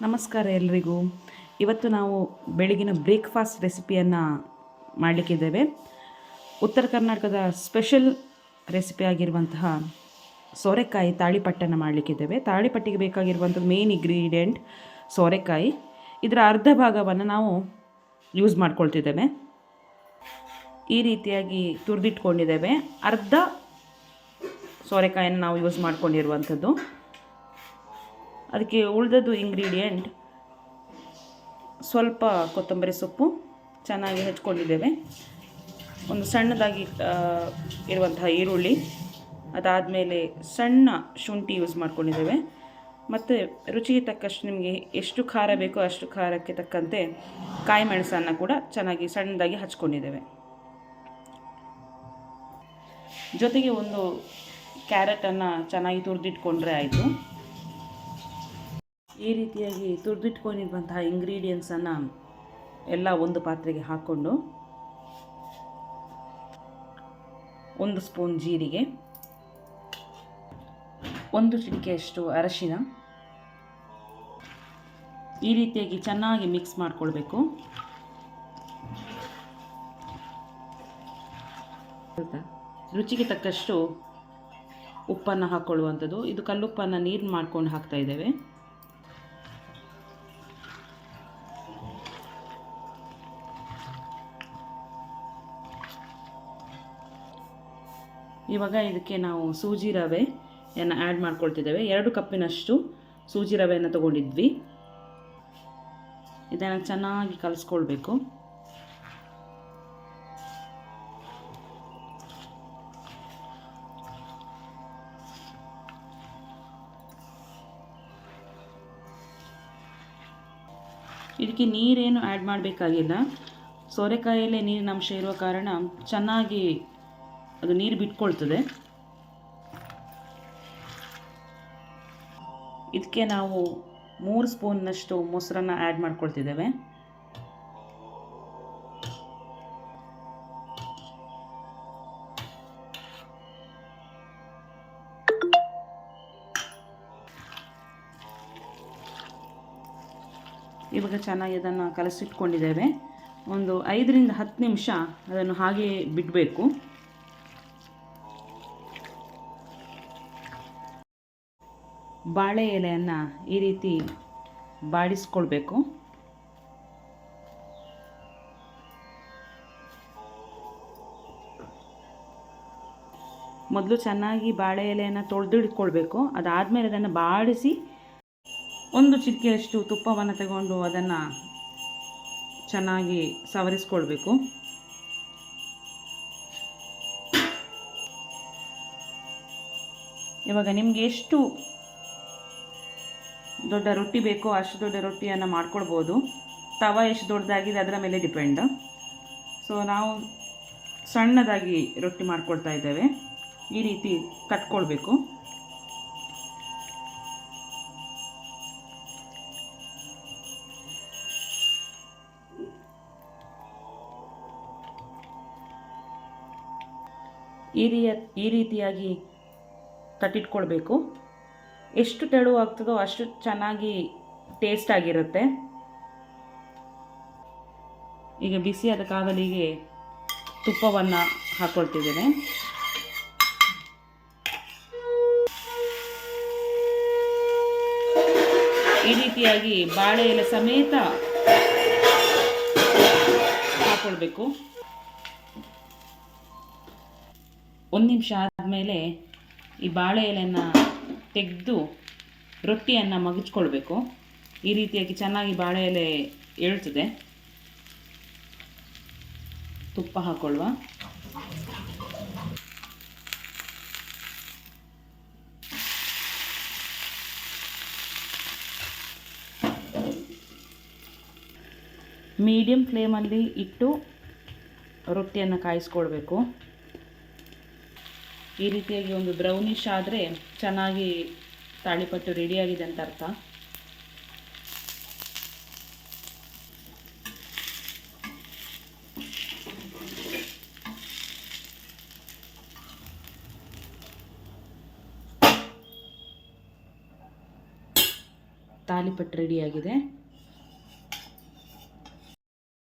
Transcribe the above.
ನಮಸ್ಕಾರ ಎಲ್ರಿಗೂ. ಇವತ್ತು ನಾವು ಬೆಳಗಿನ ಬ್ರೇಕ್ಫಾಸ್ಟ್ ರೆಸಿಪಿಯನ್ನು ಮಾಡಲಿಕ್ಕಿದ್ದೇವೆ. ಉತ್ತರ ಕರ್ನಾಟಕದ ಸ್ಪೆಷಲ್ ರೆಸಿಪಿ ಆಗಿರುವಂತಹ ಸೋರೆಕಾಯಿ ತಾಳಿಪಟ್ಟನ್ನು ಮಾಡಲಿಕ್ಕಿದ್ದೇವೆ. ತಾಳಿಪಟ್ಟಿಗೆ ಬೇಕಾಗಿರುವಂಥದ್ದು ಮೇನ್ ಇಂಗ್ರೀಡಿಯೆಂಟ್ ಸೋರೆಕಾಯಿ. ಇದರ ಅರ್ಧ ಭಾಗವನ್ನು ನಾವು ಯೂಸ್ ಮಾಡ್ಕೊಳ್ತಿದ್ದೇವೆ. ಈ ರೀತಿಯಾಗಿ ತುರಿದಿಟ್ಕೊಂಡಿದ್ದೇವೆ. ಅರ್ಧ ಸೋರೆಕಾಯನ್ನು ನಾವು ಯೂಸ್ ಮಾಡ್ಕೊಂಡಿರುವಂಥದ್ದು. ಅದಕ್ಕೆ ಉಳಿದದ್ದು ಇಂಗ್ರೀಡಿಯೆಂಟ್ ಸ್ವಲ್ಪ ಕೊತ್ತಂಬರಿ ಸೊಪ್ಪು ಚೆನ್ನಾಗಿ ಹೆಚ್ಕೊಂಡಿದ್ದೇವೆ, ಒಂದು ಸಣ್ಣದಾಗಿ ಇರುವಂತಹ ಈರುಳ್ಳಿ, ಅದಾದಮೇಲೆ ಸಣ್ಣ ಶುಂಠಿ ಯೂಸ್ ಮಾಡ್ಕೊಂಡಿದ್ದೇವೆ, ಮತ್ತು ರುಚಿಗೆ ತಕ್ಕಷ್ಟು ನಿಮಗೆ ಎಷ್ಟು ಖಾರ ಬೇಕೋ ಅಷ್ಟು ಖಾರಕ್ಕೆ ತಕ್ಕಂತೆ ಕಾಯಿ ಮೆಣಸನ್ನು ಕೂಡ ಚೆನ್ನಾಗಿ ಸಣ್ಣದಾಗಿ ಹಚ್ಕೊಂಡಿದ್ದೇವೆ. ಜೊತೆಗೆ ಒಂದು ಕ್ಯಾರೆಟನ್ನು ಚೆನ್ನಾಗಿ ತುರಿದಿಟ್ಕೊಂಡ್ರೆ ಆಯಿತು. ಈ ರೀತಿಯಾಗಿ ತುರಿದಿಟ್ಕೊಂಡಿರುವಂತಹ ಇಂಗ್ರೀಡಿಯೆಂಟ್ಸನ್ನು ಎಲ್ಲ ಒಂದು ಪಾತ್ರೆಗೆ ಹಾಕ್ಕೊಂಡು 1 ಸ್ಪೂನ್ ಜೀರಿಗೆ, 1 ಚಿಟಿಕೆಯಷ್ಟು ಅರಶಿನ, ಈ ರೀತಿಯಾಗಿ ಚೆನ್ನಾಗಿ ಮಿಕ್ಸ್ ಮಾಡಿಕೊಳ್ಬೇಕು. ರುಚಿಗೆ ತಕ್ಕಷ್ಟು ಉಪ್ಪನ್ನು ಹಾಕ್ಕೊಳ್ಳುವಂಥದ್ದು. ಇದು ಕಲ್ಲುಪ್ಪನ್ನು ನೀರು ಮಾಡ್ಕೊಂಡು ಹಾಕ್ತಾ ಇದ್ದೇವೆ. ಇವಾಗ ಇದಕ್ಕೆ ನಾವು ಸೂಜಿ ರವೆಯನ್ನು ಆ್ಯಡ್ ಮಾಡ್ಕೊಳ್ತಿದ್ದೇವೆ. 2 ಕಪ್ಪಿನಷ್ಟು ಸೂಜಿ ರವೆಯನ್ನು ತಗೊಂಡಿದ್ವಿ. ಇದನ್ನು ಚೆನ್ನಾಗಿ ಕಲಿಸ್ಕೊಳ್ಬೇಕು. ಇದಕ್ಕೆ ನೀರೇನು ಆ್ಯಡ್ ಮಾಡಬೇಕಾಗಿಲ್ಲ. ಸೋರೆಕಾಯಲ್ಲೇ ನೀರಿನ ಅಂಶ ಇರುವ ಕಾರಣ ಚೆನ್ನಾಗಿ ಅದು ನೀರು ಬಿಟ್ಕೊಳ್ತದೆ. ಇದಕ್ಕೆ ನಾವು 3 ಸ್ಪೂನ್ನಷ್ಟು ಮೊಸರನ್ನು ಆ್ಯಡ್ ಮಾಡ್ಕೊಳ್ತಿದ್ದೇವೆ. ಇವಾಗ ಚೆನ್ನಾಗಿ ಅದನ್ನು ಕಲಸಿಟ್ಕೊಂಡಿದ್ದೇವೆ. ಒಂದು 5 ರಿಂದ 10 ನಿಮಿಷ ಅದನ್ನು ಹಾಗೆ ಬಿಡಬೇಕು. ಬಾಳೆ ಎಲೆಯನ್ನು ಈ ರೀತಿ ಬಾಡಿಸ್ಕೊಳ್ಬೇಕು. ಮೊದಲು ಚೆನ್ನಾಗಿ ಬಾಳೆ ಎಲೆಯನ್ನು ತೊಳೆದಿಟ್ಕೊಳ್ಬೇಕು. ಅದಾದಮೇಲೆ ಅದನ್ನು ಬಾಡಿಸಿ 1 ಚಿಟಿಕೆಯಷ್ಟು ತುಪ್ಪವನ್ನು ತಗೊಂಡು ಅದನ್ನು ಚೆನ್ನಾಗಿ ಸವರಿಸ್ಕೊಳ್ಬೇಕು. ಇವಾಗ ನಿಮಗೆ ಎಷ್ಟು ದೊಡ್ಡ ರೊಟ್ಟಿ ಬೇಕೋ ಅಷ್ಟು ದೊಡ್ಡ ರೊಟ್ಟಿಯನ್ನು ಮಾಡ್ಕೊಳ್ಬೋದು. ತವ ಎಷ್ಟು ದೊಡ್ಡದಾಗಿದೆ ಅದರ ಮೇಲೆ ಡಿಪೆಂಡ್. ಸೊ ನಾವು ಸಣ್ಣದಾಗಿ ರೊಟ್ಟಿ ಮಾಡ್ಕೊಳ್ತಾ ಇದ್ದೇವೆ. ಈ ರೀತಿ ತಟ್ಕೊಳ್ಬೇಕು. ಈ ರೀತಿಯಾಗಿ ತಟ್ಟಿಟ್ಕೊಳ್ಬೇಕು. ಎಷ್ಟು ತೆಳುವಾಗ್ತದೋ ಅಷ್ಟು ಚೆನ್ನಾಗಿ ಟೇಸ್ಟ್ ಆಗಿರುತ್ತೆ. ಈಗ ಬಿಸಿಯಾದ ಕಾವಲಿಗೆ ತುಪ್ಪವನ್ನು ಹಾಕ್ಕೊಳ್ತಿದ್ದೇನೆ. ಈ ರೀತಿಯಾಗಿ ಬಾಳೆ ಎಲೆ ಸಮೇತ ಹಾಕ್ಕೊಳ್ಬೇಕು. 1 ನಿಮಿಷ ಆದಮೇಲೆ ಈ ಬಾಳೆ ಎಲೆಯನ್ನು ತೆಗೆದು ರೊಟ್ಟಿಯನ್ನು ಮಗಚ್ಕೊಳ್ಬೇಕು. ಈ ರೀತಿಯಾಗಿ ಚೆನ್ನಾಗಿ ಬಾಳೆ ಎಲೆ ಏಳ್ತದೆ. ತುಪ್ಪ ಹಾಕೊಳ್ಳುವ. ಮೀಡಿಯಂ ಫ್ಲೇಮಲ್ಲಿ ಇಟ್ಟು ರೊಟ್ಟಿಯನ್ನು ಕಾಯಿಸ್ಕೊಳ್ಬೇಕು. ಈ ರೀತಿಯಾಗಿ ಒಂದು ಬ್ರೌನಿಷ್ ಆದರೆ ಚೆನ್ನಾಗಿ ತಾಳಿಪಟ್ಟು ರೆಡಿಯಾಗಿದೆ ಅಂತ ಅರ್ಥ. ತಾಲಿಪಟ್ಟು ರೆಡಿಯಾಗಿದೆ.